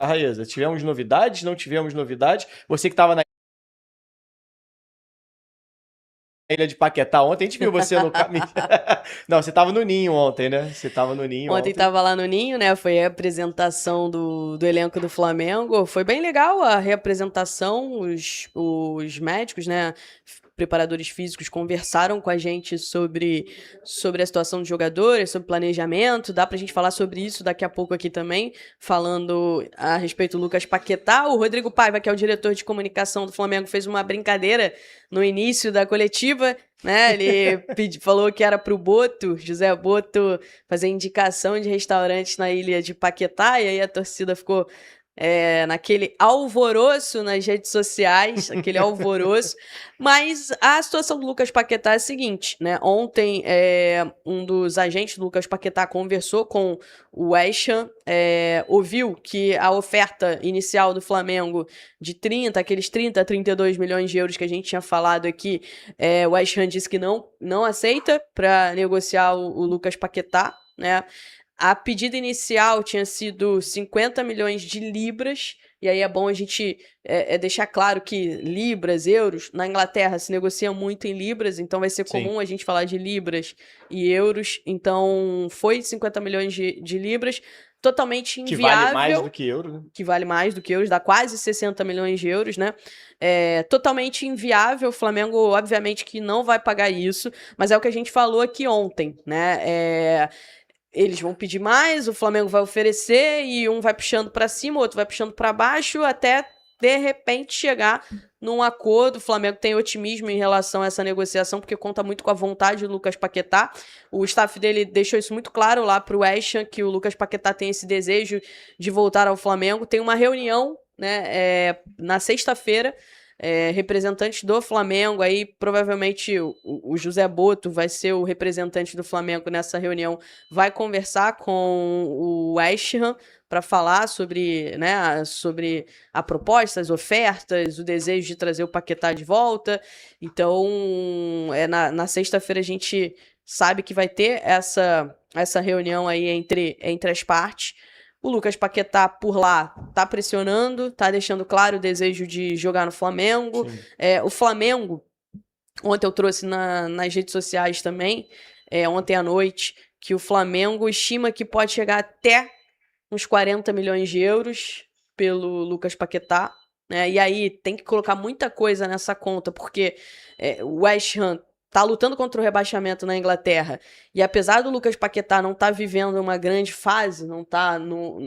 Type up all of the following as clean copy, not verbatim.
Raíza, tivemos novidades? Não tivemos novidades? Você que estava na ilha de Paquetá ontem, a gente viu você no caminho. Não, você estava no Ninho ontem, né? Você estava no Ninho Ontem ontem. tava lá no Ninho, né? Foi a apresentação do elenco do Flamengo. Foi bem legal a reapresentação. Os médicos, né? Preparadores físicos conversaram com a gente sobre a situação dos jogadores, sobre planejamento. Dá pra gente falar sobre isso daqui a pouco aqui também, falando a respeito do Lucas Paquetá. O Rodrigo Paiva, que é o diretor de comunicação do Flamengo, fez uma brincadeira no início da coletiva, né? Ele falou que era pro Boto, José Boto, fazer indicação de restaurantes na ilha de Paquetá, e aí a torcida ficou naquele alvoroço nas redes sociais, aquele alvoroço. Mas a situação do Lucas Paquetá é a seguinte, né? Ontem, um dos agentes do Lucas Paquetá conversou com o West Ham, ouviu que a oferta inicial do Flamengo de 32 milhões de euros que a gente tinha falado aqui, o West Ham disse que não aceita para negociar o Lucas Paquetá, né? A pedida inicial tinha sido 50 milhões de libras, e aí é bom a gente deixar claro que libras, euros, na Inglaterra se negocia muito em libras, então vai ser comum a gente falar de libras e euros, então foi 50 milhões de libras, totalmente inviável. Que vale mais do que euros, né? Que vale mais do que euros, dá quase 60 milhões de euros, né? Totalmente inviável, o Flamengo obviamente que não vai pagar isso, mas é o que a gente falou aqui ontem, né? Eles vão pedir mais, o Flamengo vai oferecer e um vai puxando para cima, o outro vai puxando para baixo, até de repente chegar num acordo. O Flamengo tem otimismo em relação a essa negociação, porque conta muito com a vontade do Lucas Paquetá. O staff dele deixou isso muito claro lá pro West Ham, que o Lucas Paquetá tem esse desejo de voltar ao Flamengo. Tem uma reunião, né, na sexta-feira, representantes do Flamengo, aí provavelmente o José Boto vai ser o representante do Flamengo nessa reunião, vai conversar com o West Ham para falar sobre, né, sobre a proposta, as ofertas, o desejo de trazer o Paquetá de volta. Então, na sexta-feira a gente sabe que vai ter essa reunião aí entre as partes. O Lucas Paquetá, por lá, tá pressionando, tá deixando claro o desejo de jogar no Flamengo. O Flamengo, ontem eu trouxe nas redes sociais também, ontem à noite, que o Flamengo estima que pode chegar até uns 40 milhões de euros pelo Lucas Paquetá, né? E aí tem que colocar muita coisa nessa conta, porque o West Ham tá lutando contra o rebaixamento na Inglaterra. E apesar do Lucas Paquetá não tá vivendo uma grande fase, não tá no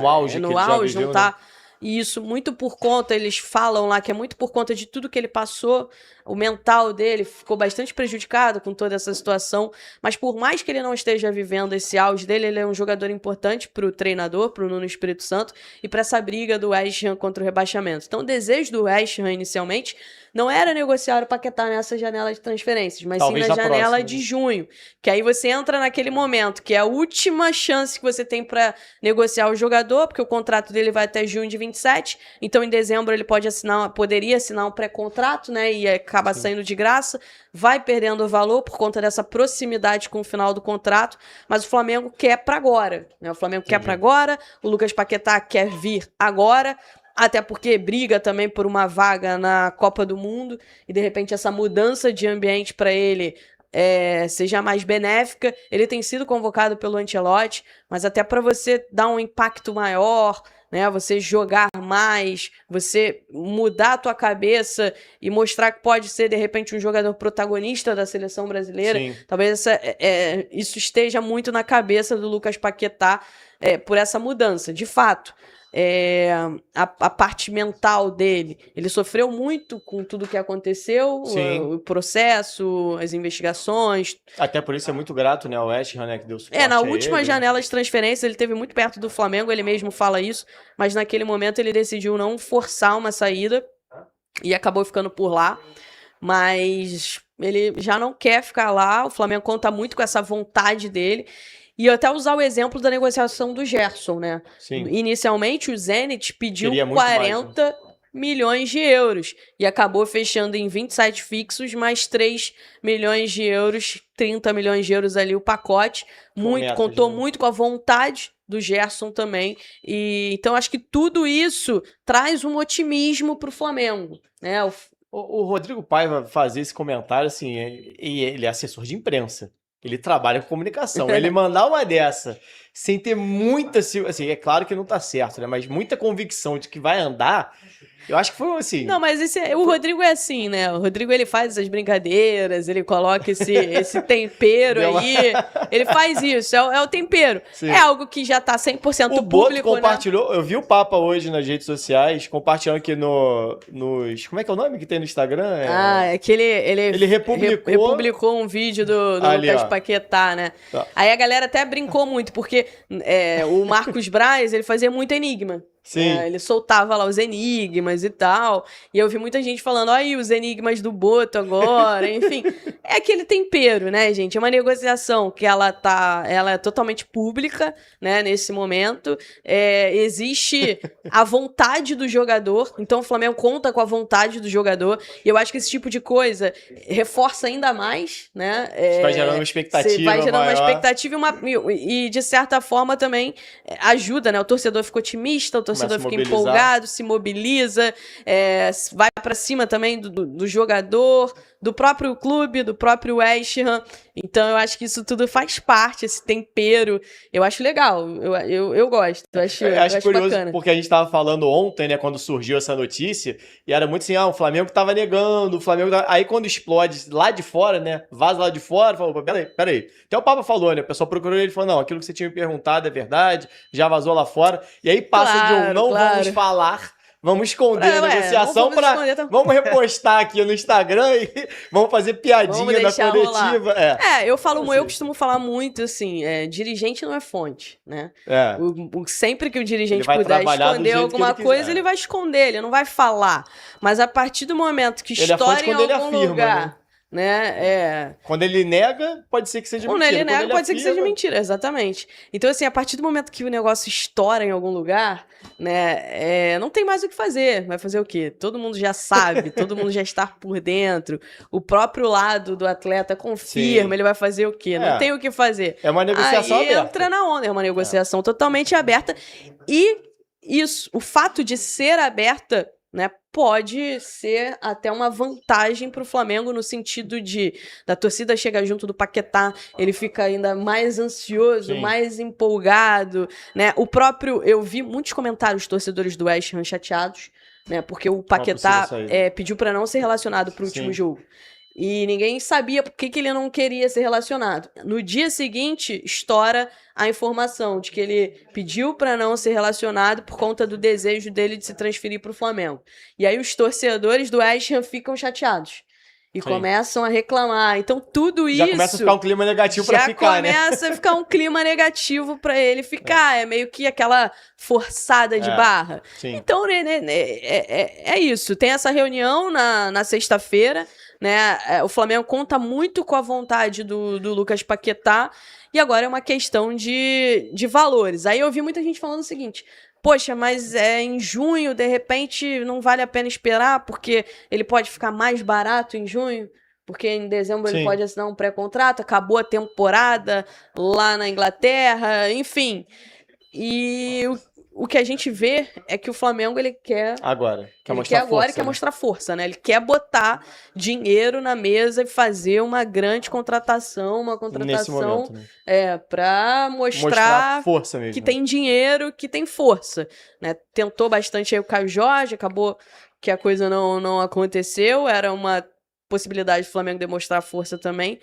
auge, no que ele auge, já viveu, não tá. né? E isso muito por conta, eles falam lá que é muito por conta de tudo que ele passou, o mental dele ficou bastante prejudicado com toda essa situação, mas por mais que ele não esteja vivendo esse auge dele, ele é um jogador importante pro treinador, pro Nuno Espírito Santo, e para essa briga do West Ham contra o rebaixamento. Então o desejo do West Ham inicialmente não era negociar o Paquetá nessa janela de transferências, mas Talvez sim na janela próxima, de né? junho, que aí você entra naquele momento, que é a última chance que você tem para negociar o jogador, porque o contrato dele vai até junho de 27, então em dezembro ele poderia assinar um pré-contrato, né, e acaba saindo de graça, vai perdendo o valor por conta dessa proximidade com o final do contrato, mas o Flamengo quer para agora, né? O Flamengo quer para agora, o Lucas Paquetá quer vir agora, até porque briga também por uma vaga na Copa do Mundo, e de repente essa mudança de ambiente para ele seja mais benéfica. Ele tem sido convocado pelo Ancelotti, mas até para você dar um impacto maior, né, você jogar mais, você mudar a tua cabeça e mostrar que pode ser, de repente, um jogador protagonista da seleção brasileira. Sim. Talvez isso esteja muito na cabeça do Lucas Paquetá por essa mudança. De fato, a parte mental dele, ele sofreu muito com tudo que aconteceu, o processo, as investigações. Até por isso é muito grato, né, ao West Ham, né, que deu suporte Na a última ele. janela de transferência ele teve muito perto do Flamengo, ele mesmo fala isso, mas naquele momento ele decidiu não forçar uma saída e acabou ficando por lá, mas ele já não quer ficar lá, o Flamengo conta muito com essa vontade dele. E até usar o exemplo da negociação do Gerson, né? Sim. Inicialmente, o Zenit pediu Queria muito 40, mais, né? milhões de euros. E acabou fechando em 27 fixos, mais 3 milhões de euros, 30 milhões de euros ali o pacote. Contou muito com a vontade do Gerson também. E então acho que tudo isso traz um otimismo pro Flamengo, né? O Rodrigo Paiva fazer esse comentário, assim, e ele é assessor de imprensa. Ele trabalha com comunicação. Ele mandar uma dessa, sem ter muita... Assim, é claro que não tá certo, né? Mas muita convicção de que vai andar... Eu acho que foi assim... Não, mas o Rodrigo é assim, né? O Rodrigo, ele faz essas brincadeiras, ele coloca esse tempero aí. Ele faz isso, é o tempero. Sim. É algo que já tá 100% público, Boto compartilhou, né? Eu vi o Papa hoje nas redes sociais, compartilhando aqui nos... Como é que é o nome que tem no Instagram? É que ele republicou um vídeo do Lucas Paquetá, né? Tá. Aí a galera até brincou muito, porque o Marcos Braz, ele fazia muito enigma. Sim. Ele soltava lá os enigmas e tal. E eu vi muita gente falando, aí os enigmas do Boto agora, enfim. É aquele tempero, né, gente? É uma negociação que ela é totalmente pública, né, nesse momento. Existe a vontade do jogador, então o Flamengo conta com a vontade do jogador. E eu acho que esse tipo de coisa reforça ainda mais, né? Vai gerando uma expectativa vai gerando maior. Uma expectativa e de certa forma também ajuda, né? O torcedor fica otimista, o torcedor fica empolgado, se mobiliza, vai pra cima também do jogador, do próprio clube, do próprio West Ham. Então eu acho que isso tudo faz parte, esse tempero. Eu acho legal, eu gosto. Eu acho curioso, bacana. Porque a gente tava falando ontem, né, quando surgiu essa notícia, e era muito assim, o Flamengo tava negando, o Flamengo tava... Aí quando explode lá de fora, né, vaza lá de fora, falou, peraí. Até o Papa falou, né, o pessoal procurou ele e falou, não, aquilo que você tinha me perguntado é verdade, já vazou lá fora. E aí passa de um vamos falar... Vamos esconder a negociação vamos repostar aqui no Instagram e vamos fazer piadinha na coletiva. Eu costumo falar muito assim, dirigente não é fonte, né? Sempre que o dirigente puder esconder alguma coisa, ele vai esconder, ele não vai falar. Mas a partir do momento que estoura em algum lugar... Né? Quando ele nega, pode ser que seja mentira. Quando ele nega, pode ser que seja mentira, exatamente. Então, assim, a partir do momento que o negócio estoura em algum lugar, né, não tem mais o que fazer. Vai fazer o quê? Todo mundo já sabe, todo mundo já está por dentro. O próprio lado do atleta confirma, Sim. Ele vai fazer o quê? Não tem o que fazer. É uma negociação Aí aberta. Entra na onda, é uma negociação totalmente aberta. E o fato de ser aberta, né, pode ser até uma vantagem para o Flamengo no sentido da torcida chegar junto do Paquetá, ele fica ainda mais ansioso, Sim. mais empolgado, né? Eu vi muitos comentários torcedores do West Ham chateados, né? Porque o Paquetá pediu para não ser relacionado para o último jogo. E ninguém sabia por que ele não queria ser relacionado. No dia seguinte, estoura a informação de que ele pediu para não ser relacionado por conta do desejo dele de se transferir para o Flamengo. E aí os torcedores do West Ham ficam chateados. E começam a reclamar. Então, tudo isso... Já começa a ficar um clima negativo para ficar, né? Já começa a ficar um clima negativo para ele ficar. É meio que aquela forçada de barra. Sim. Então, é isso. Tem essa reunião na sexta-feira, né? O Flamengo conta muito com a vontade do Lucas Paquetá. E agora é uma questão de valores. Aí eu ouvi muita gente falando o seguinte... Poxa, mas em junho, de repente, não vale a pena esperar, porque ele pode ficar mais barato em junho, porque em dezembro Sim. ele pode assinar um pré-contrato, acabou a temporada lá na Inglaterra, enfim. E o que a gente vê é que o Flamengo, ele quer... Quer mostrar força, né? Ele quer botar dinheiro na mesa e fazer uma grande contratação, Nesse momento, né? Pra mostrar força mesmo. Que tem dinheiro, que tem força, né? Tentou bastante aí o Caio Jorge, acabou que a coisa não aconteceu, era uma possibilidade do Flamengo demonstrar força também.